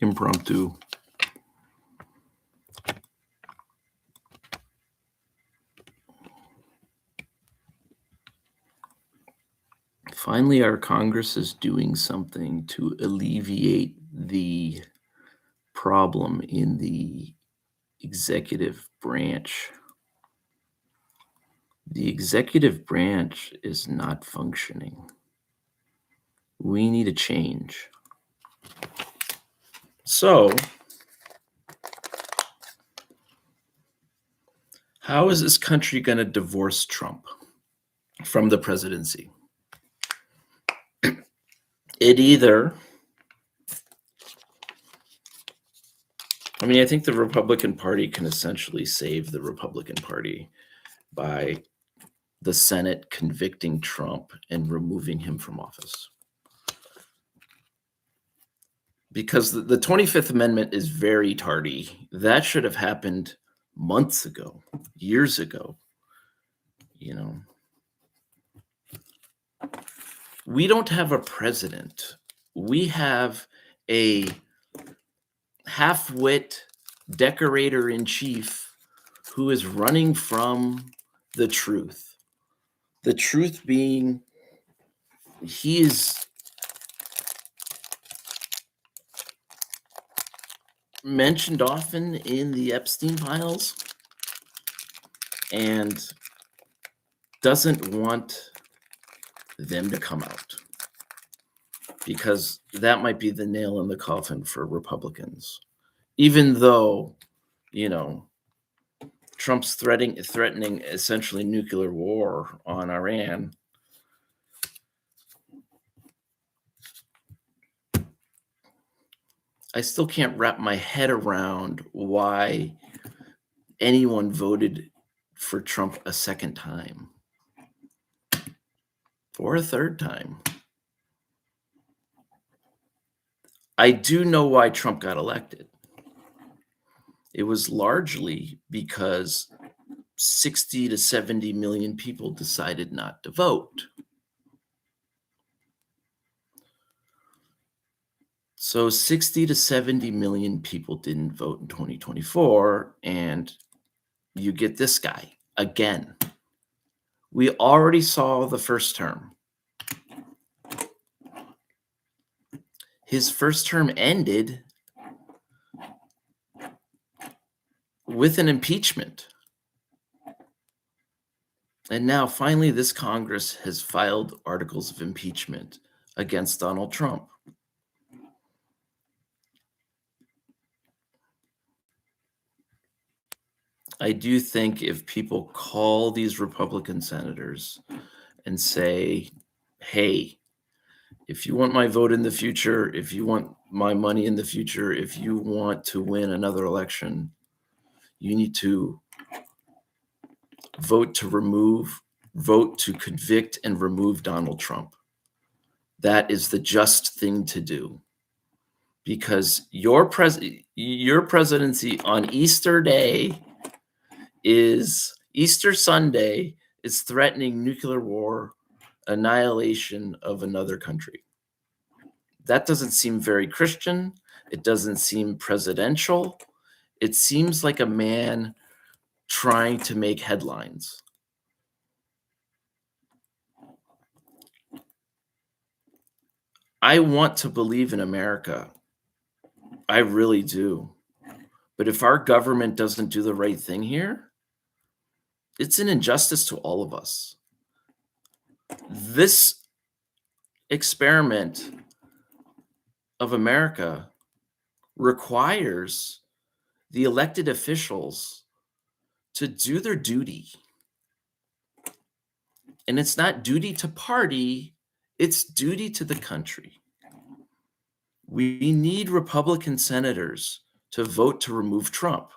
impromptu. Finally, our Congress is doing something to alleviate the problem in the executive branch. The executive branch is not functioning. We need a change. So, how is this country going to divorce Trump from the presidency? I think the Republican Party can essentially save the Republican Party by the Senate convicting Trump and removing him from office. Because the 25th Amendment is very tardy. That should have happened months ago, years ago. We don't have a president. We have a half-wit decorator-in-chief who is running from the truth. The truth being, he is mentioned often in the Epstein files and doesn't want them to come out, because that might be the nail in the coffin for Republicans. Even though, Trump's threatening essentially nuclear war on Iran, I still can't wrap my head around why anyone voted for Trump a second time or a third time. I do know why Trump got elected. It was largely because 60 to 70 million people decided not to vote. So 60 to 70 million people didn't vote in 2024, and you get this guy again. We already saw the first term. His first term ended with an impeachment. And now finally this Congress has filed articles of impeachment against Donald Trump. I do think if people call these Republican senators and say, hey, if you want my vote in the future, if you want my money in the future, if you want to win another election, you need to vote to convict and remove Donald Trump. That is the just thing to do. Because your presidency on Easter Sunday is threatening nuclear war, annihilation of another country. That doesn't seem very Christian. It doesn't seem presidential. It seems like a man trying to make headlines. I want to believe in America. I really do. But if our government doesn't do the right thing here, it's an injustice to all of us. This experiment of America requires the elected officials to do their duty. And it's not duty to party, it's duty to the country. We need Republican senators to vote to remove Trump.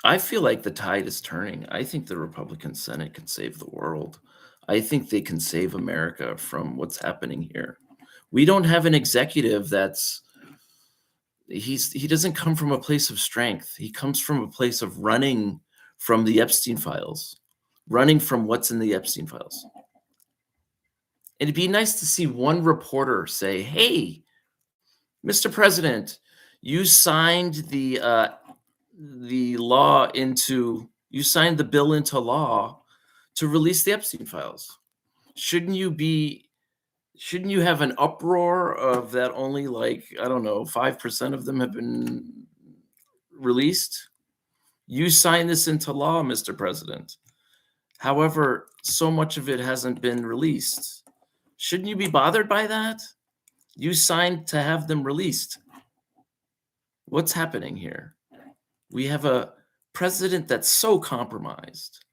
I feel like the tide is turning. I think the Republican Senate can save the world. I think they can save America from what's happening here. We don't have an executive he doesn't come from a place of strength. He comes from a place of running from the Epstein files, running from what's in the Epstein files. It'd be nice to see one reporter say, "Hey, Mr. President, you signed the bill into law to release the Epstein files. Shouldn't you have an uproar of that only, like, I don't know, 5% of them have been released? You signed this into law, Mr. President. However, so much of it hasn't been released. Shouldn't you be bothered by that? You signed to have them released. What's happening here? We have a president that's so compromised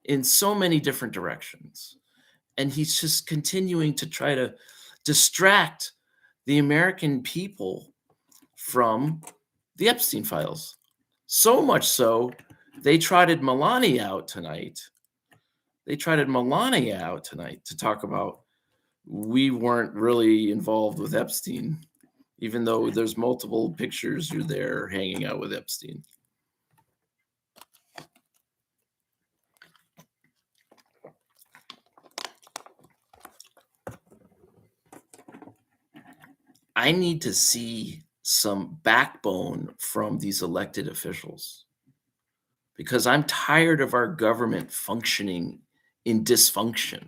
in so many different directions, and he's just continuing to try to distract the American people from the Epstein files. So much so, they trotted Melania out tonight. To talk about, we weren't really involved with Epstein, even though there's multiple pictures you're there hanging out with Epstein. I need to see some backbone from these elected officials because I'm tired of our government functioning in dysfunction.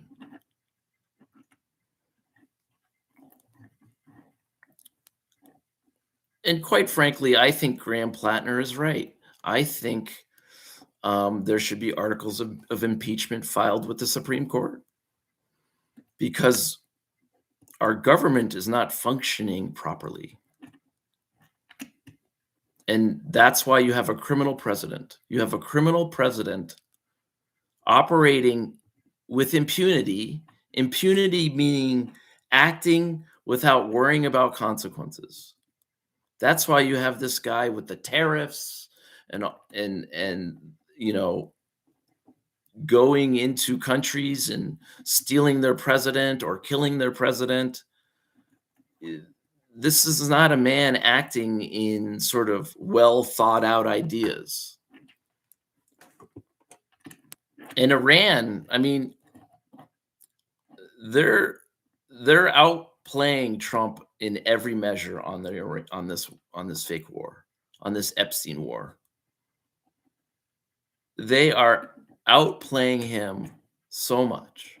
And quite frankly, I think Graham Plattner is right. I think there should be articles of impeachment filed with the Supreme Court because our government is not functioning properly. And that's why you have a criminal president. You have a criminal president operating with impunity, impunity meaning acting without worrying about consequences. That's why you have this guy with the tariffs and going into countries and stealing their president or killing their president. This is not a man acting in sort of well thought out ideas. In Iran, I mean, they're outplaying Trump in every measure on this fake war, on this Epstein war. They are outplaying him so much.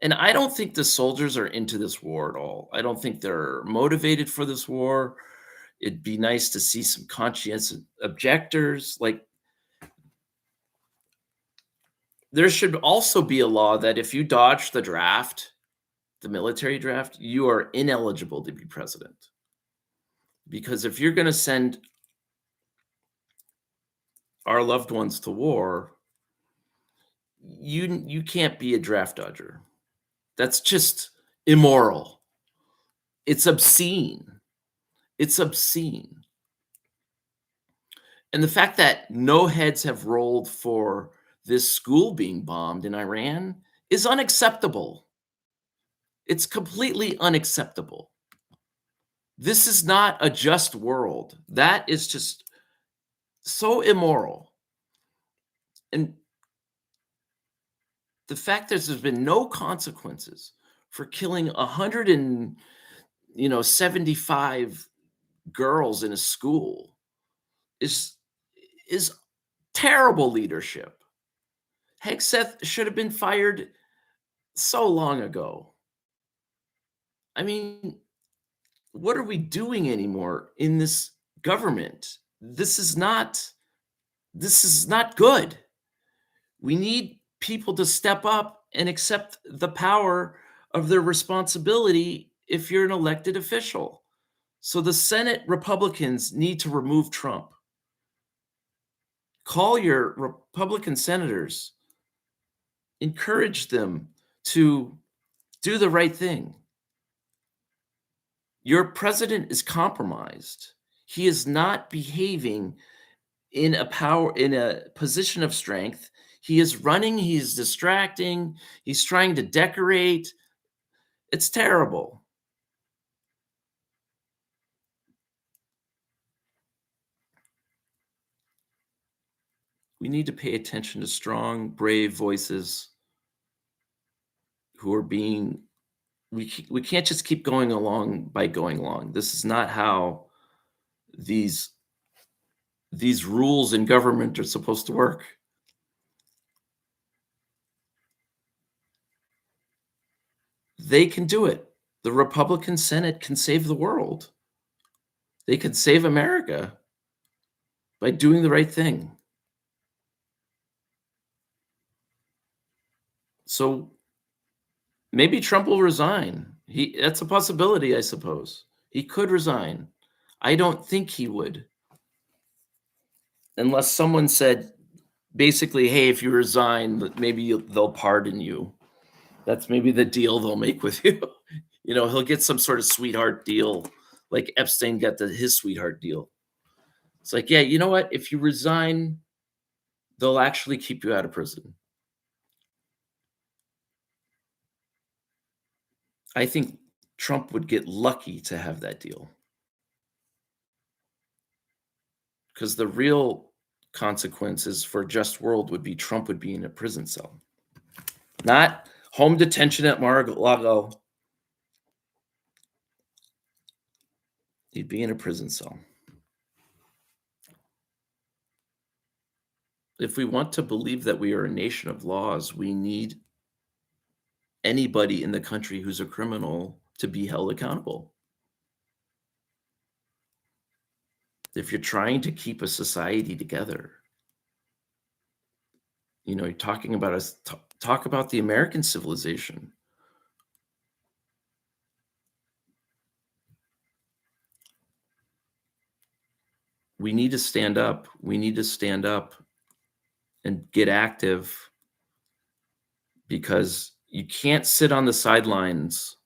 And I don't think the soldiers are into this war at all. I don't think they're motivated for this war. It'd be nice to see some conscientious objectors. Like, there should also be a law that if you dodge the draft, the military draft, you are ineligible to be president. Because if you're going to send our loved ones to war, you can't be a draft dodger. That's just immoral. It's obscene. It's obscene. And the fact that no heads have rolled for this school being bombed in Iran is unacceptable. It's completely unacceptable. This is not a just world. That is just so immoral. And the fact that there's been no consequences for killing 175 girls in a school is terrible leadership. Hegseth should have been fired so long ago. I mean, what are we doing anymore in this government? This is not good. We need people to step up and accept the power of their responsibility if you're an elected official. So the Senate Republicans need to remove Trump. Call your Republican senators, encourage them to do the right thing. Your president is compromised. He is not behaving in a position of strength. He is running, he's distracting, he's trying to decorate. It's terrible. We need to pay attention to strong, brave voices who are being we can't just keep going along by going along. This is not how these these rules in government are supposed to work. They can do it. The Republican Senate can save the world. They could save America by doing the right thing. So maybe Trump will resign. That's a possibility, I suppose. He could resign. I don't think he would, unless someone said basically, "Hey, if you resign, maybe they'll pardon you." That's maybe the deal they'll make with you. He'll get some sort of sweetheart deal, like Epstein got his sweetheart deal. It's like, yeah, you know what? If you resign, they'll actually keep you out of prison. I think Trump would get lucky to have that deal, because the real consequences for a just world would be Trump would be in a prison cell, not home detention at Mar-a-Lago. He'd be in a prison cell. If we want to believe that we are a nation of laws, we need anybody in the country who's a criminal to be held accountable. If you're trying to keep a society together, you're talking about us, talk about the American civilization. We need to stand up. We need to stand up and get active, because you can't sit on the sidelines.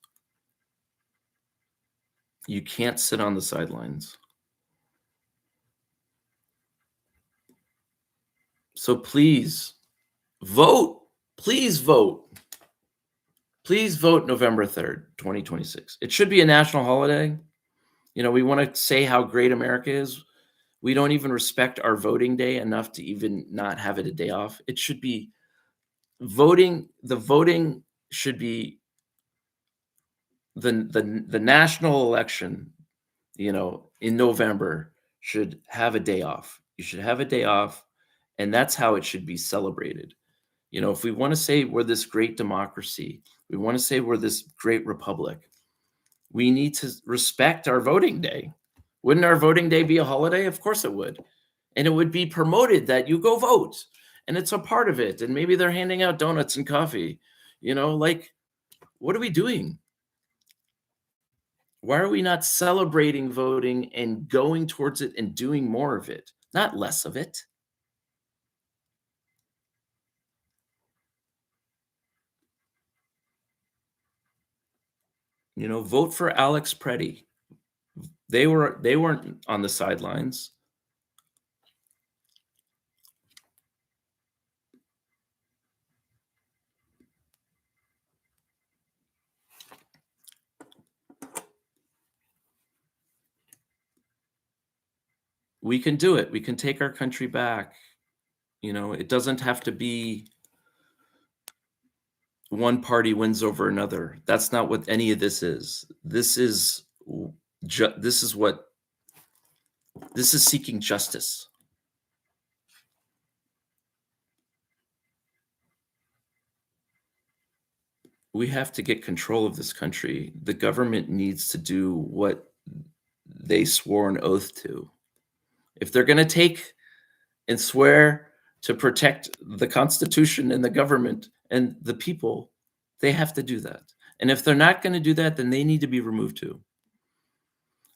You can't sit on the sidelines. So please vote. Please vote. Please vote November 3rd, 2026. It should be a national holiday. We want to say how great America is. We don't even respect our voting day enough to even not have it a day off. It should be voting. The voting should be the national election, in November should have a day off. You should have a day off, and that's how it should be celebrated. If we want to say we're this great democracy, we want to say we're this great republic, we need to respect our voting day. Wouldn't our voting day be a holiday? Of course it would. And it would be promoted that you go vote, and it's a part of it. And maybe they're handing out donuts and coffee. Like, what are we doing? Why are we not celebrating voting and going towards it and doing more of it, not less of it? Vote for Alex Preddy. They weren't on the sidelines. We can do it. We can take our country back. It doesn't have to be one party wins over another. That's not what any of this is. This is seeking justice. We have to get control of this country. The government needs to do what they swore an oath to. If they're going to take and swear to protect the Constitution and the government and the people, they have to do that. And if they're not going to do that, then they need to be removed too.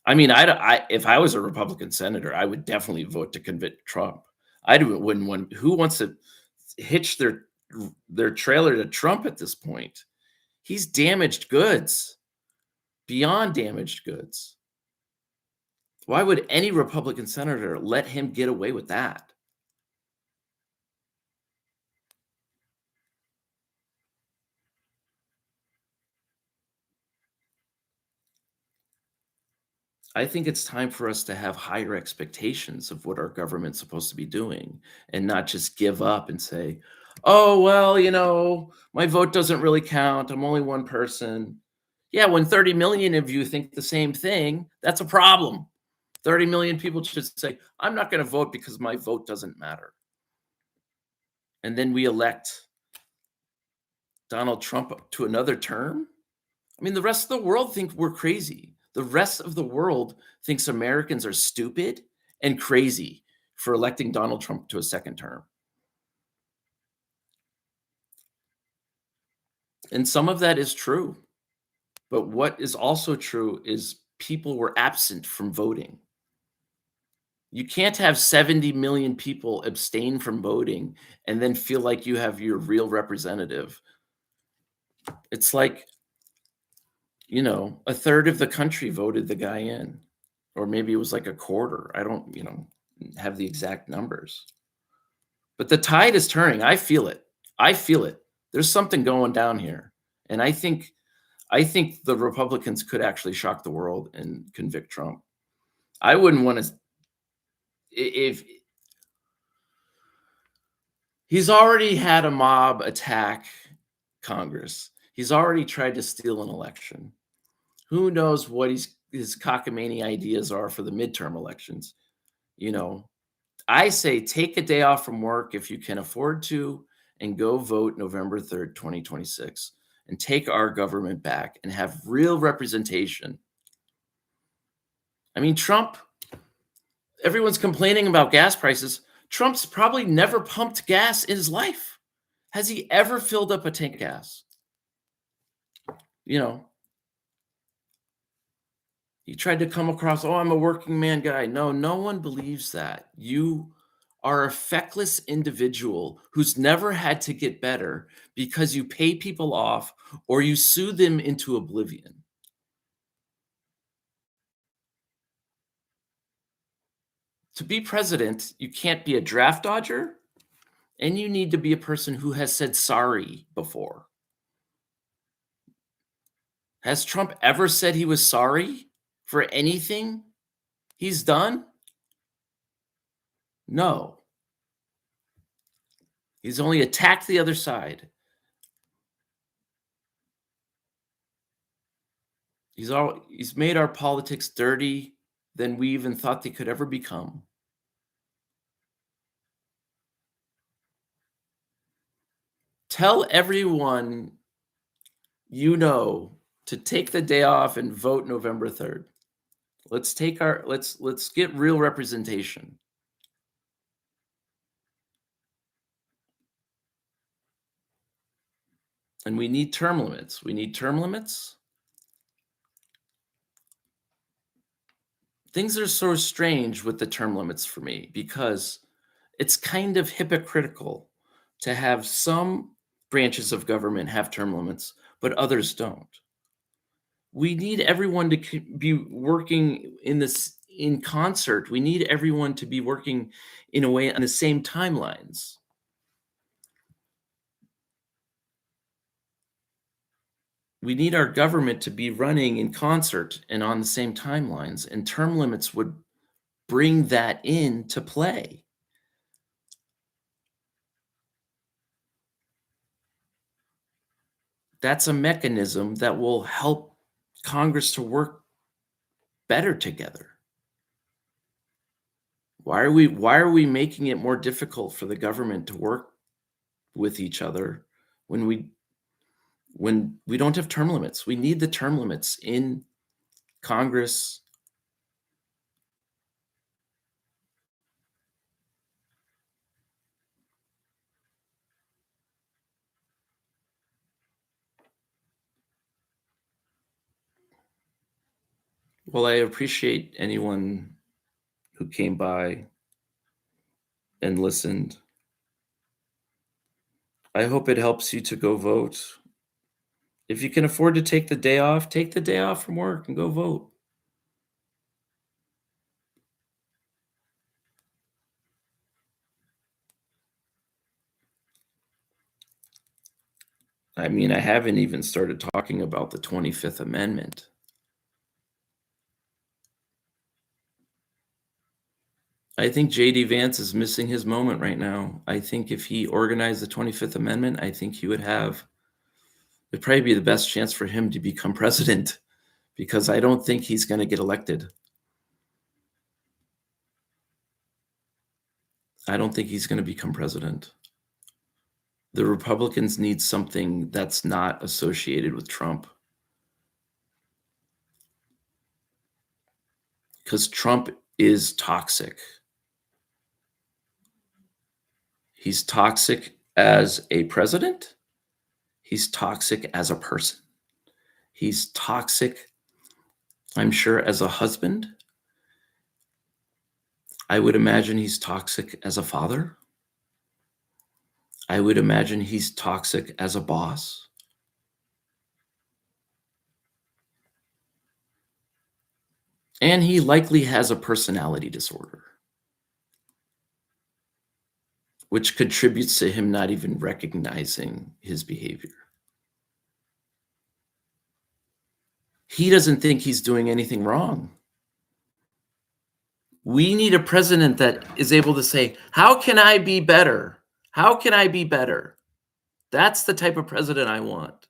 I mean, if I was a Republican senator, I would definitely vote to convict Trump. Wouldn't want. Who wants to hitch their trailer to Trump at this point? He's damaged goods, beyond damaged goods. Why would any Republican senator let him get away with that? I think it's time for us to have higher expectations of what our government's supposed to be doing and not just give up and say, oh, well, my vote doesn't really count. I'm only one person. Yeah, when 30 million of you think the same thing, that's a problem. 30 million people should say, I'm not going to vote because my vote doesn't matter. And then we elect Donald Trump to another term. I mean, the rest of the world think we're crazy. The rest of the world thinks Americans are stupid and crazy for electing Donald Trump to a second term. And some of that is true. But what is also true is people were absent from voting. You can't have 70 million people abstain from voting and then feel like you have your real representative. It's like, a third of the country voted the guy in, or maybe it was like a quarter. I don't, have the exact numbers. But the tide is turning. I feel it. I feel it. There's something going down here. And I think the Republicans could actually shock the world and convict Trump. I wouldn't want to if he's already had a mob attack Congress. He's already tried to steal an election. Who knows what his cockamamie ideas are for the midterm elections? I say take a day off from work if you can afford to and go vote November 3rd, 2026 and take our government back and have real representation. I mean, everyone's complaining about gas prices. Trump's probably never pumped gas in his life. Has he ever filled up a tank of gas? He tried to come across, oh, I'm a working man guy. No, no one believes that. You are a feckless individual who's never had to get better because you pay people off or you sue them into oblivion. To be president, you can't be a draft dodger, and you need to be a person who has said sorry before. Has Trump ever said he was sorry for anything he's done? No. He's only attacked the other side. He's made our politics dirty than we even thought they could ever become. Tell everyone to take the day off and vote November 3rd. Let's get real representation. And we need term limits. Things are so strange with the term limits for me because it's kind of hypocritical to have some branches of government have term limits, but others don't. We need everyone to be working in concert. We need everyone to be working in a way on the same timelines. We need our government to be running in concert and on the same timelines, and term limits would bring that into play. That's a mechanism that will help Congress to work better together. Why are we making it more difficult for the government to work with each other when we don't have term limits? We need the term limits in Congress. Well, I appreciate anyone who came by and listened. I hope it helps you to go vote. If you can afford to take the day off, take the day off from work and go vote. I mean, I haven't even started talking about the 25th Amendment. I think JD Vance is missing his moment right now. I think if he organized the 25th Amendment, I think he would have it'd probably be the best chance for him to become president because I don't think he's going to get elected. I don't think he's going to become president. The Republicans need something that's not associated with Trump because Trump is toxic. He's toxic as a president. He's toxic as a person. He's toxic, I'm sure, as a husband. I would imagine he's toxic as a father. I would imagine he's toxic as a boss. And he likely has a personality disorder, which contributes to him not even recognizing his behavior. He doesn't think he's doing anything wrong. We need a president that is able to say, how can I be better? How can I be better? That's the type of president I want.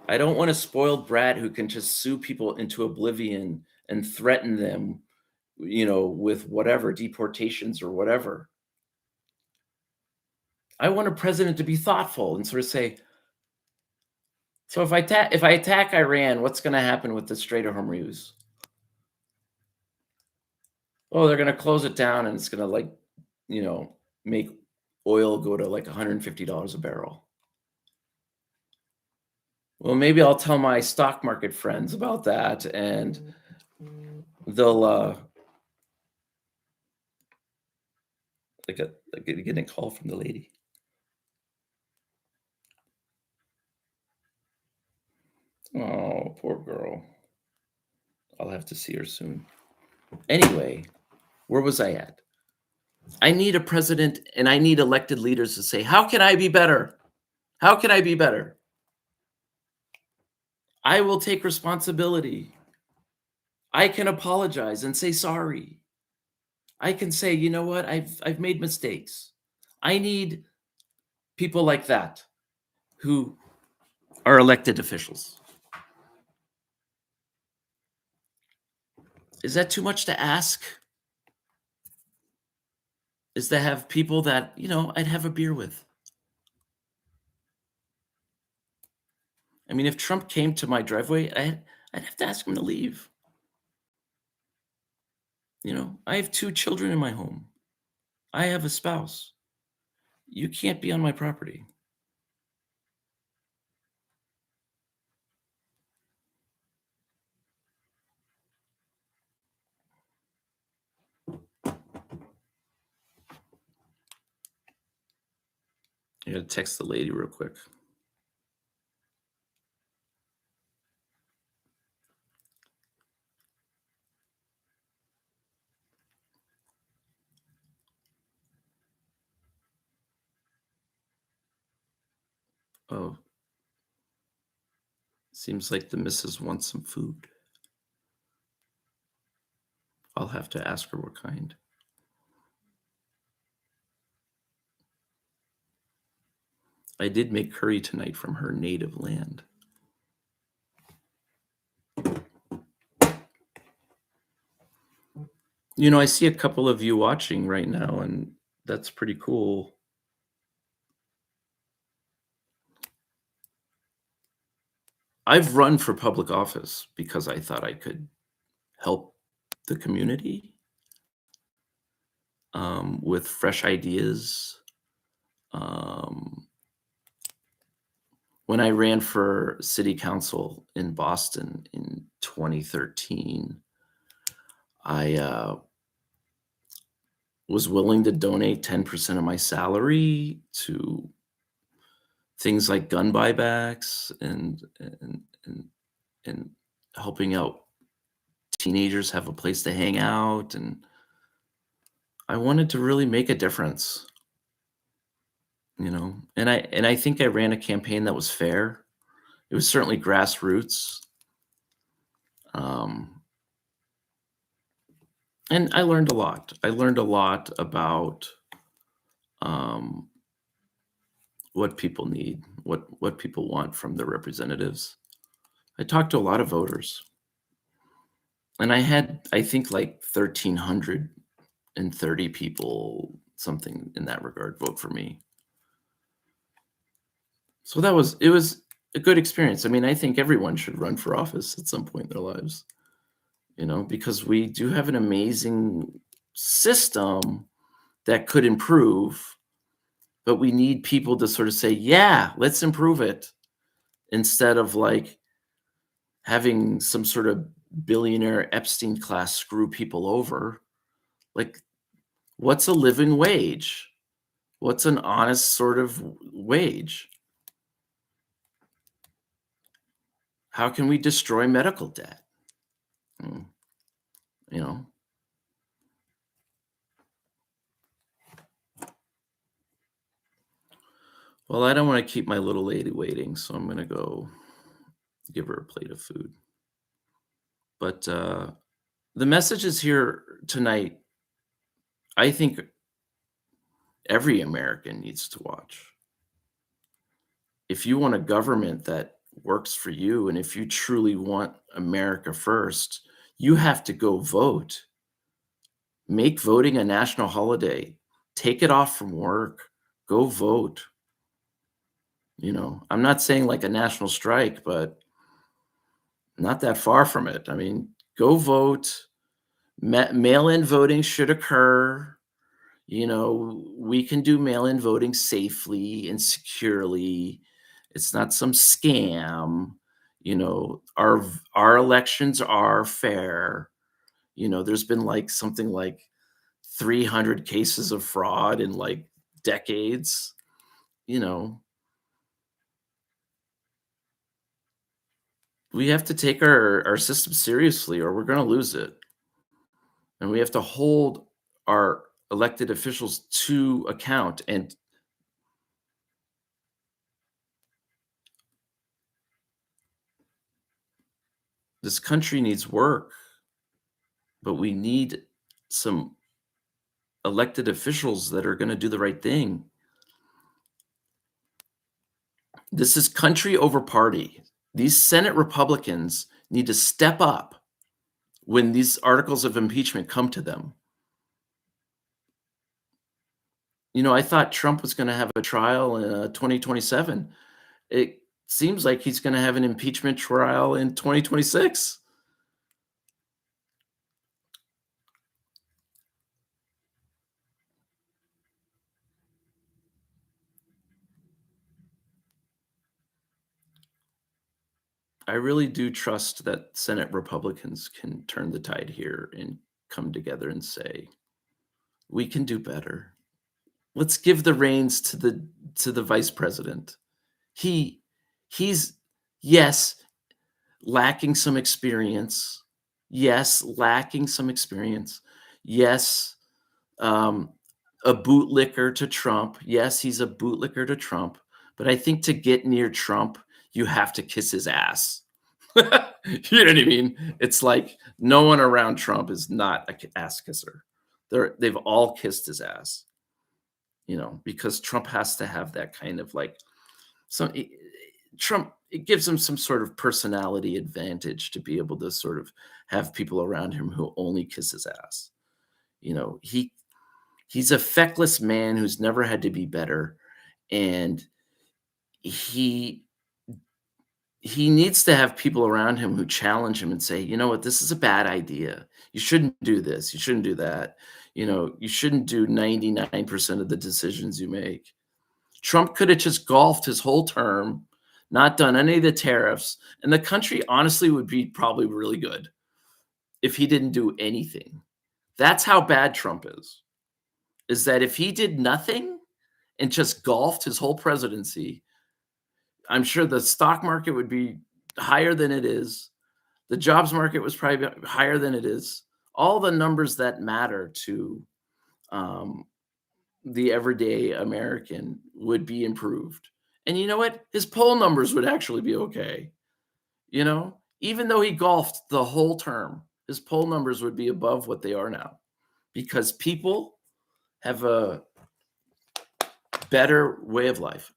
I don't want a spoiled brat who can just sue people into oblivion and threaten them, with whatever, deportations or whatever. I want a president to be thoughtful and sort of say, so if I attack Iran, what's going to happen with the Strait of Hormuz? Oh, they're going to close it down and it's going to make oil go to like $150 a barrel. Well, maybe I'll tell my stock market friends about that and they'll getting a call from the lady. Oh, poor girl. I'll have to see her soon. Anyway, where was I at? I need a president and I need elected leaders to say, how can I be better? How can I be better? I will take responsibility. I can apologize and say sorry. I can say, you know what? I've made mistakes. I need people like that who are elected officials. Is that too much to ask? Is to have people that, I'd have a beer with. I mean, if Trump came to my driveway, I'd have to ask him to leave. I have 2 children in my home. I have a spouse. You can't be on my property. I gotta text the lady real quick. Oh, seems like the missus wants some food. I'll have to ask her what kind. I did make curry tonight from her native land. I see a couple of you watching right now, and that's pretty cool. I've run for public office because I thought I could help the community with fresh ideas. When I ran for city council in Boston in 2013, I was willing to donate 10% of my salary to things like gun buybacks and helping out teenagers have a place to hang out. And I wanted to really make a difference, and I think I ran a campaign that was fair. It was certainly grassroots. And I learned a lot. I learned a lot about um, what people need, what people want from their representatives. I talked to a lot of voters, and I had, I think, like 1,330 people, something in that regard, vote for me. So it was a good experience. I mean, I think everyone should run for office at some point in their lives, because we do have an amazing system that could improve, but we need people to sort of say, "Yeah, let's improve it," instead of like having some sort of billionaire Epstein class screw people over. Like, what's a living wage? What's an honest sort of wage? How can we destroy medical debt? Mm, You know, well, I don't want to keep my little lady waiting, so I'm going to go give her a plate of food. But the messages here tonight, I think every American needs to watch. If you want a government that works for you, and if you truly want America first, you have to go vote. Make voting a national holiday. Take it off from work. Go vote. I'm not saying like a national strike, but not that far from it. I mean, go vote. Mail-in voting should occur. We can do mail-in voting safely and securely. It's not some scam. Our elections are fair. There's been like something like 300 cases of fraud in like decades. You know, we have to take our system seriously or we're going to lose it. And we have to hold our elected officials to account. And this country needs work, but we need some elected officials that are going to do the right thing. This is country over party. These Senate Republicans need to step up when these articles of impeachment come to them. I thought Trump was going to have a trial in 2027. It seems like he's going to have an impeachment trial in 2026. I really do trust that Senate Republicans can turn the tide here and come together and say, we can do better. Let's give the reins to the vice president. He he's yes, lacking some experience. Yes, lacking some experience. Yes, um, a bootlicker to Trump. Yes, he's a bootlicker to Trump. But I think to get near Trump, you have to kiss his ass. You know what I mean? It's like no one around Trump is not a ass kisser. They've all kissed his ass, because Trump has to have that kind of like some Trump. It gives him some sort of personality advantage to be able to sort of have people around him who only kiss his ass. He's a feckless man who's never had to be better, and he he needs to have people around him who challenge him and say, "You know what? This is a bad idea. You shouldn't do this. You shouldn't do that. You shouldn't do 99% of the decisions you make." Trump could have just golfed his whole term, not done any of the tariffs, and the country honestly would be probably really good if he didn't do anything. That's how bad Trump is that if he did nothing and just golfed his whole presidency, I'm sure the stock market would be higher than it is. The jobs market was probably higher than it is. All the numbers that matter to um, the everyday American would be improved. And you know what? His poll numbers would actually be okay. Even though he golfed the whole term, his poll numbers would be above what they are now. because people have a better way of life.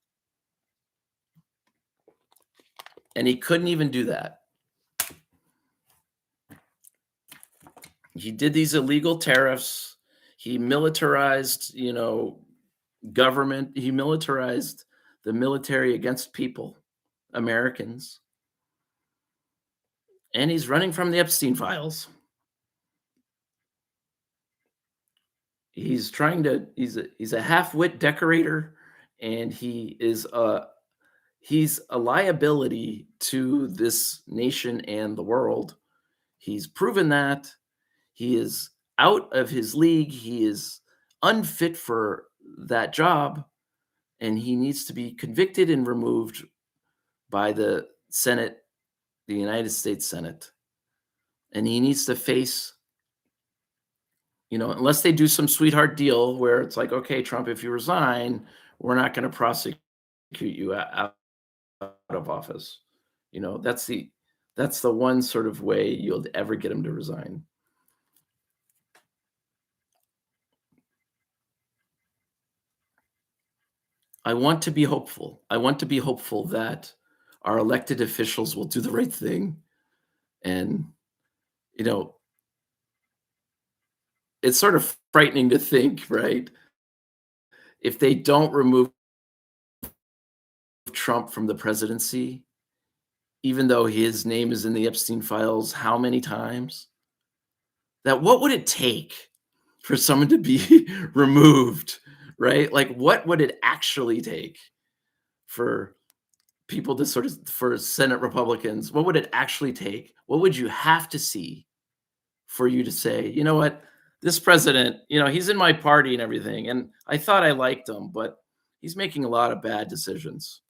And he couldn't even do that. He did these illegal tariffs. He militarized, government. He militarized the military against people, Americans. And he's running from the Epstein files. He's trying to he's a half-wit decorator, and he's a liability to this nation and the world. He's proven that. He is out of his league. He is unfit for that job, and he needs to be convicted and removed by the Senate, the United States Senate. And he needs to face, unless they do some sweetheart deal where it's like, okay, Trump, if you resign, we're not going to prosecute you out of office. That's the one sort of way you'll ever get him to resign. I want to be hopeful. I want to be hopeful that our elected officials will do the right thing. And, it's sort of frightening to think, right? If they don't remove Trump from the presidency, even though his name is in the Epstein files, how many times? That what would it take for someone to be removed, right? Like, what would it actually take for people to for Senate Republicans? What would it actually take? What would you have to see for you to say, you know what, this president, he's in my party and everything, and I thought I liked him, but he's making a lot of bad decisions.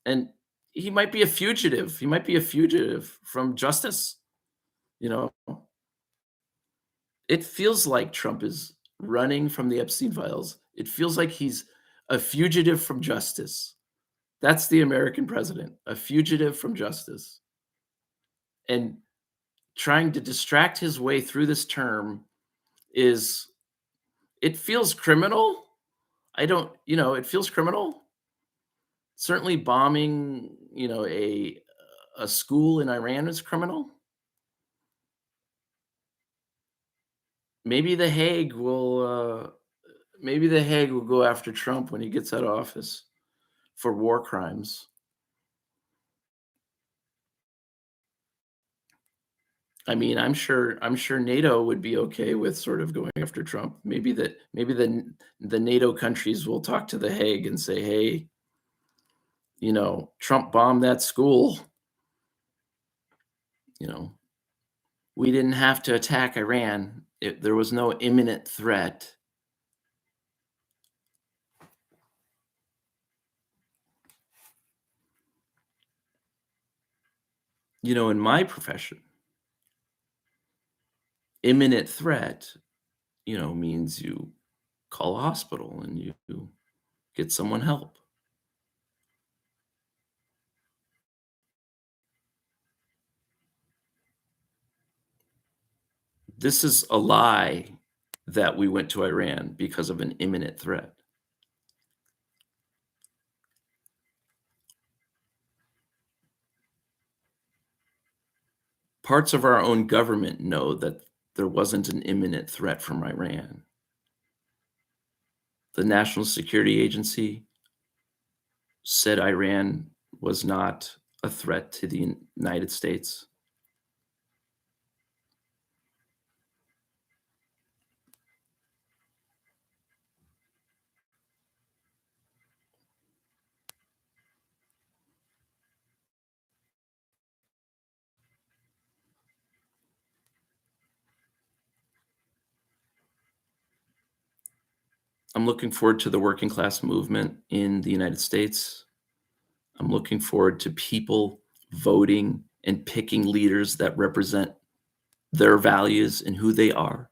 And he might be a fugitive. He might be a fugitive from justice. It feels like Trump is running from the Epstein files. It feels like he's a fugitive from justice. That's the American president, a fugitive from justice. And trying to distract his way through this term it feels criminal. It feels criminal. Certainly bombing, a school in Iran is criminal. Maybe the Hague will go after Trump when he gets out of office for war crimes. I mean, I'm sure NATO would be okay with sort of going after Trump. Maybe the NATO countries will talk to the Hague and say, hey, Trump bombed that school. We didn't have to attack Iran. There was no imminent threat. In my profession, imminent threat, means you call a hospital and you get someone help. This is a lie that we went to Iran because of an imminent threat. Parts of our own government know that there wasn't an imminent threat from Iran. The National Security Agency said Iran was not a threat to the United States. I'm looking forward to the working class movement in the United States. I'm looking forward to people voting and picking leaders that represent their values and who they are.